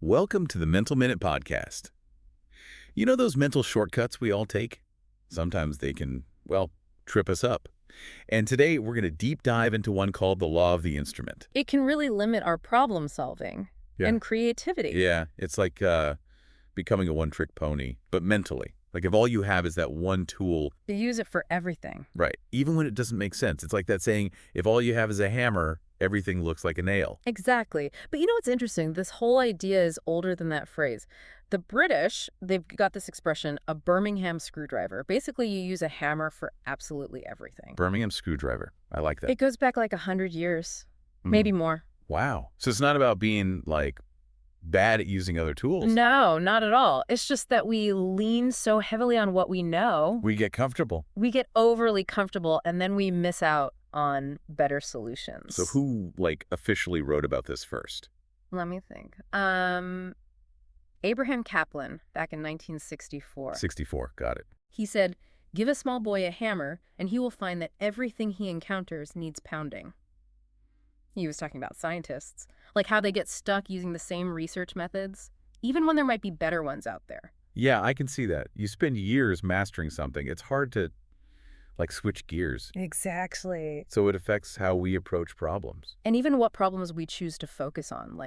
Welcome to the Mental Minute Podcast. You know those mental shortcuts we all take? Sometimes they can, well, trip us up. And today we're going to deep dive into one called the law of the instrument. It can really limit our problem solving and creativity. Yeah, it's like becoming a one-trick pony, but mentally. Like if all you have is that one tool. You use it for everything. Right. Even when it doesn't make sense. It's like that saying, if all you have is a hammer, everything looks like a nail. Exactly. But you know what's interesting? This whole idea is older than that phrase. The British, they've got this expression, a Birmingham screwdriver. Basically, you use a hammer for absolutely everything. Birmingham screwdriver. I like that. It goes back like 100 years, maybe more. Wow. So it's not about being like bad at using other tools. No, not at all. It's just that we lean so heavily on what we know. We get comfortable. We get overly comfortable, and then we miss out on better solutions. So who, officially wrote about this first? Let me think. Abraham Kaplan, back in 1964. 64, got it. He said, "Give a small boy a hammer, and he will find that everything he encounters needs pounding." He was talking about scientists, like how they get stuck using the same research methods, even when there might be better ones out there. Yeah, I can see that. You spend years mastering something. It's hard to, switch gears. Exactly. So it affects how we approach problems. And even what problems we choose to focus on.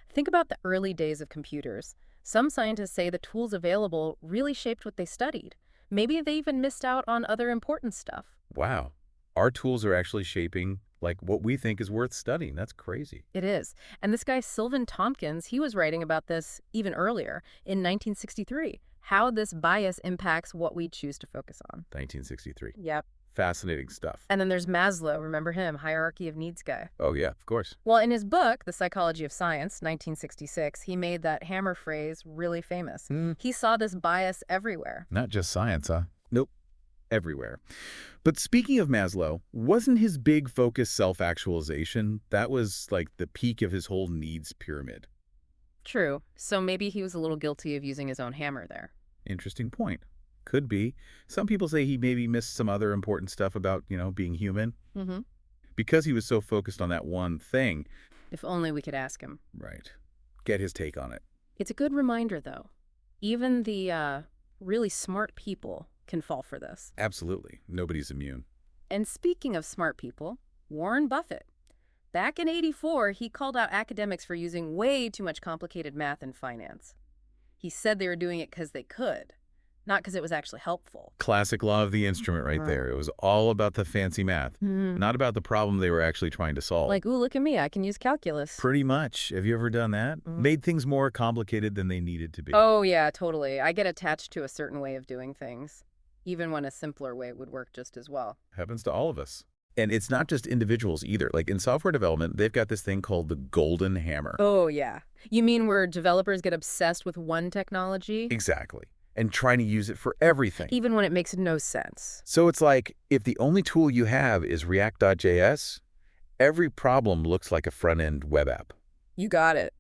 Think about the early days of computers. Some scientists say the tools available really shaped what they studied. Maybe they even missed out on other important stuff. Wow. Our tools are actually shaping, what we think is worth studying. That's crazy. It is. And this guy, Sylvan Tompkins, he was writing about this even earlier, in 1963, how this bias impacts what we choose to focus on. 1963. Yep. Fascinating stuff. And then there's Maslow, remember him, hierarchy of needs guy. Oh, yeah, of course. Well, in his book, The Psychology of Science, 1966, he made that hammer phrase really famous. He saw this bias everywhere. Not just science, huh? Nope. Everywhere. But speaking of Maslow, wasn't his big focus self-actualization? That was the peak of his whole needs pyramid. True. So maybe he was a little guilty of using his own hammer there. Interesting point. Could be. Some people say he maybe missed some other important stuff about, being human. Because he was so focused on that one thing. If only we could ask him. Right. Get his take on it. It's a good reminder, though. Even the really smart people can fall for this. Absolutely. Nobody's immune. And speaking of smart people, Warren Buffett. Back in '84, he called out academics for using way too much complicated math and finance. He said they were doing it because they could, not because it was actually helpful. Classic law of the instrument right there. It was all about the fancy math, not about the problem they were actually trying to solve. Ooh, look at me, I can use calculus. Pretty much. Have you ever done that? Made things more complicated than they needed to be. Oh, yeah, totally. I get attached to a certain way of doing things, even when a simpler way would work just as well. Happens to all of us. And it's not just individuals either. In software development, they've got this thing called the golden hammer. Oh, yeah. You mean where developers get obsessed with one technology? Exactly. And trying to use it for everything. Even when it makes no sense. So it's if the only tool you have is React.js, every problem looks like a front-end web app. You got it.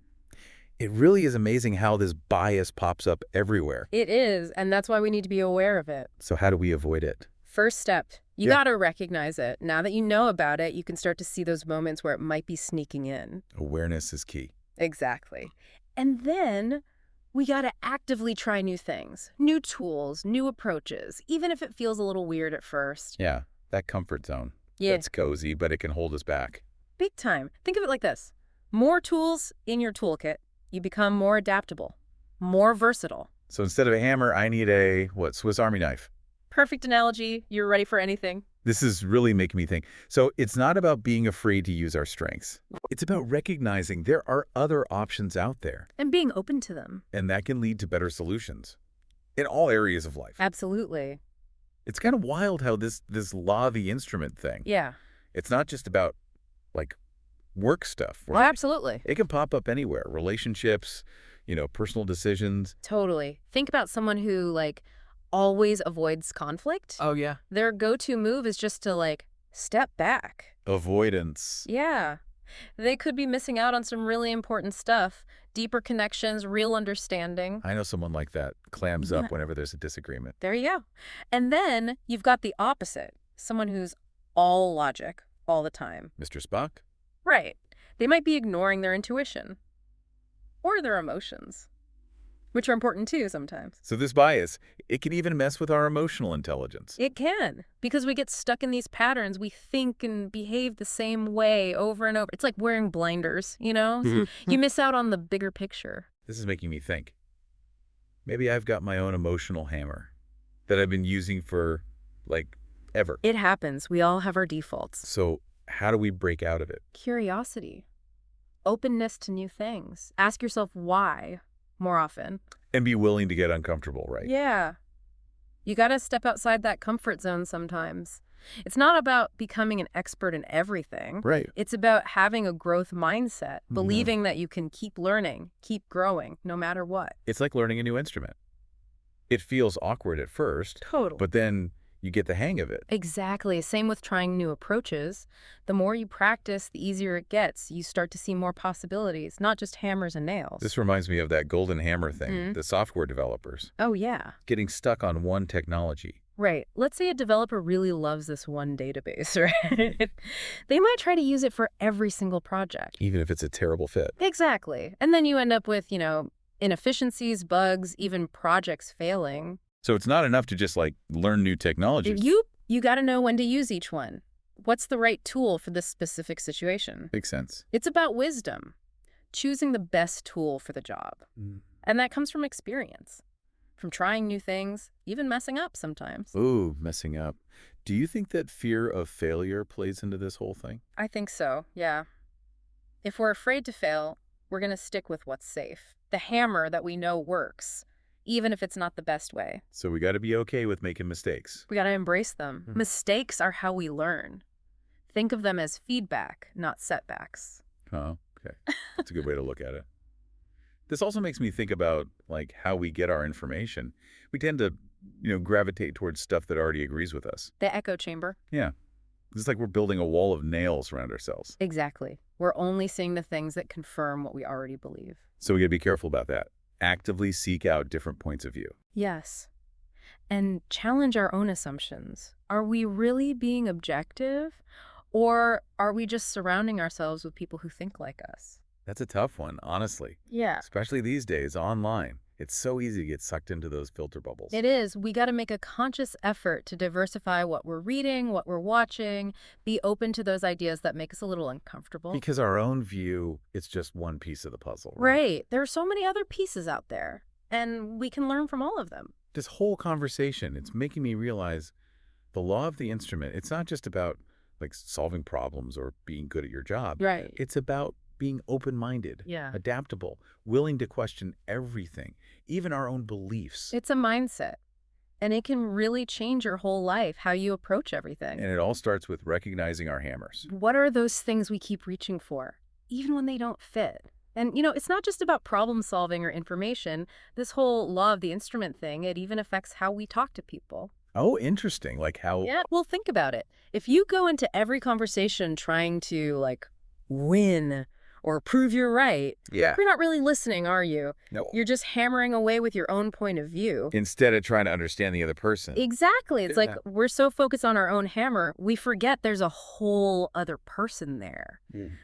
It really is amazing how this bias pops up everywhere. It is, and that's why we need to be aware of it. So how do we avoid it? First step, you got to recognize it. Now that you know about it, you can start to see those moments where it might be sneaking in. Awareness is key. Exactly. And then we got to actively try new things, new tools, new approaches, even if it feels a little weird at first. Yeah, that comfort zone. Yeah. It's cozy, but it can hold us back. Big time. Think of it like this. More tools in your toolkit, you become more adaptable, more versatile. So instead of a hammer, I need a, Swiss Army knife. Perfect analogy. You're ready for anything. This is really making me think. So it's not about being afraid to use our strengths. It's about recognizing there are other options out there. And being open to them. And that can lead to better solutions in all areas of life. Absolutely. It's kind of wild how this law of the instrument thing. Yeah. It's not just about work stuff. Well, absolutely. It can pop up anywhere. Relationships, personal decisions. Totally. Think about someone who always avoids conflict. Oh, yeah. Their go-to move is just to step back. Avoidance. Yeah. They could be missing out on some really important stuff, deeper connections, real understanding. I know someone like that clams up whenever there's a disagreement. There you go. And then you've got the opposite, someone who's all logic all the time. Mr. Spock? Right. They might be ignoring their intuition. or their emotions, which are important too sometimes. So this bias, it can even mess with our emotional intelligence. It can, because we get stuck in these patterns. We think and behave the same way over and over. It's like wearing blinders, you know? You miss out on the bigger picture. This is making me think. Maybe I've got my own emotional hammer that I've been using for, like, ever. It happens. We all have our defaults. So how do we break out of it? Curiosity, openness to new things. Ask yourself why more often. And be willing to get uncomfortable, right? Yeah. You got to step outside that comfort zone sometimes. It's not about becoming an expert in everything. Right. It's about having a growth mindset, believing that you can keep learning, keep growing, no matter what. It's like learning a new instrument. It feels awkward at first, Totally. but then you get the hang of it. Exactly. Same with trying new approaches. The more you practice, the easier it gets. You start to see more possibilities, not just hammers and nails. This reminds me of that golden hammer thing, the software developers Oh, yeah. getting stuck on one technology. Right. Let's say a developer really loves this one database, right? They might try to use it for every single project. Even if it's a terrible fit. Exactly. And then you end up with, inefficiencies, bugs, even projects failing. So it's not enough to just, like, learn new technologies. You got to know when to use each one. What's the right tool for this specific situation? Makes sense. It's about wisdom, choosing the best tool for the job. And that comes from experience, from trying new things, even messing up sometimes. Ooh, messing up. Do you think that fear of failure plays into this whole thing? I think so, yeah. If we're afraid to fail, we're going to stick with what's safe, the hammer that we know works, even if it's not the best way. So we got to be okay with making mistakes. We got to embrace them. Mistakes are how we learn. Think of them as feedback, not setbacks. Oh, okay. That's a good way to look at it. This also makes me think about, like, how we get our information. We tend to, gravitate towards stuff that already agrees with us. The echo chamber. Yeah. It's like we're building a wall of nails around ourselves. Exactly. We're only seeing the things that confirm what we already believe. So we got to be careful about that. Actively seek out different points of view. Yes. And challenge our own assumptions. Are we really being objective? Or are we just surrounding ourselves with people who think like us? That's a tough one, honestly. Yeah. Especially these days, online. It's so easy to get sucked into those filter bubbles. It is. We got to make a conscious effort to diversify what we're reading, what we're watching, be open to those ideas that make us a little uncomfortable. Because our own view, it's just one piece of the puzzle. Right. There are so many other pieces out there, and we can learn from all of them. This whole conversation, it's making me realize the law of the instrument, it's not just about, like, solving problems or being good at your job. Right. It's about being open-minded, adaptable, willing to question everything, even our own beliefs. It's a mindset, and it can really change your whole life, how you approach everything. And it all starts with recognizing our hammers. What are those things we keep reaching for, even when they don't fit? And, it's not just about problem solving or information. This whole law of the instrument thing, it even affects how we talk to people. Oh, interesting. Like how... Yeah, well, think about it. If you go into every conversation trying to, like, win or prove you're right, Yeah. you're not really listening, are you? No. You're just hammering away with your own point of view. Instead of trying to understand the other person. Exactly. It's like Yeah. we're so focused on our own hammer, we forget there's a whole other person there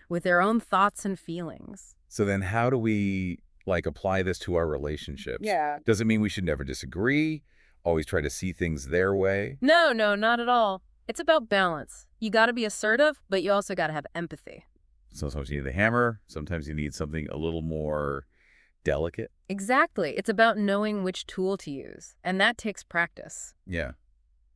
with their own thoughts and feelings. So then how do we, like, apply this to our relationships? Yeah. Does it mean we should never disagree? Always try to see things their way? No, not at all. It's about balance. You got to be assertive, but you also got to have empathy. Sometimes you need the hammer. Sometimes you need something a little more delicate. Exactly. It's about knowing which tool to use, and that takes practice. Yeah.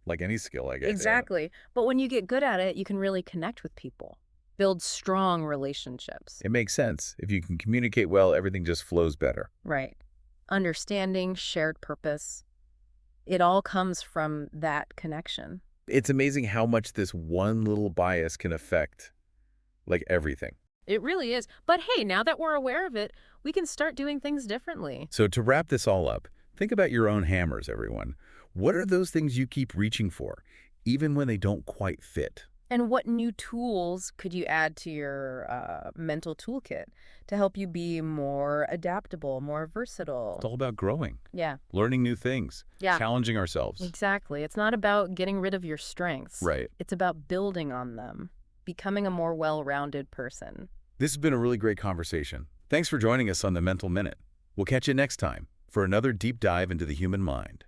Like any skill, I guess. Exactly. But when you get good at it, you can really connect with people, build strong relationships. It makes sense. If you can communicate well, everything just flows better. Right. Understanding, shared purpose. It all comes from that connection. It's amazing how much this one little bias can affect, like, everything. It really is. But hey, now that we're aware of it, we can start doing things differently. So to wrap this all up, think about your own hammers, everyone. What are those things you keep reaching for, even when they don't quite fit? And what new tools could you add to your mental toolkit to help you be more adaptable, more versatile? It's all about growing, Yeah. learning new things, challenging ourselves. Exactly. It's not about getting rid of your strengths. Right. It's about building on them, becoming a more well-rounded person. This has been a really great conversation. Thanks for joining us on the Mental Minute. We'll catch you next time for another deep dive into the human mind.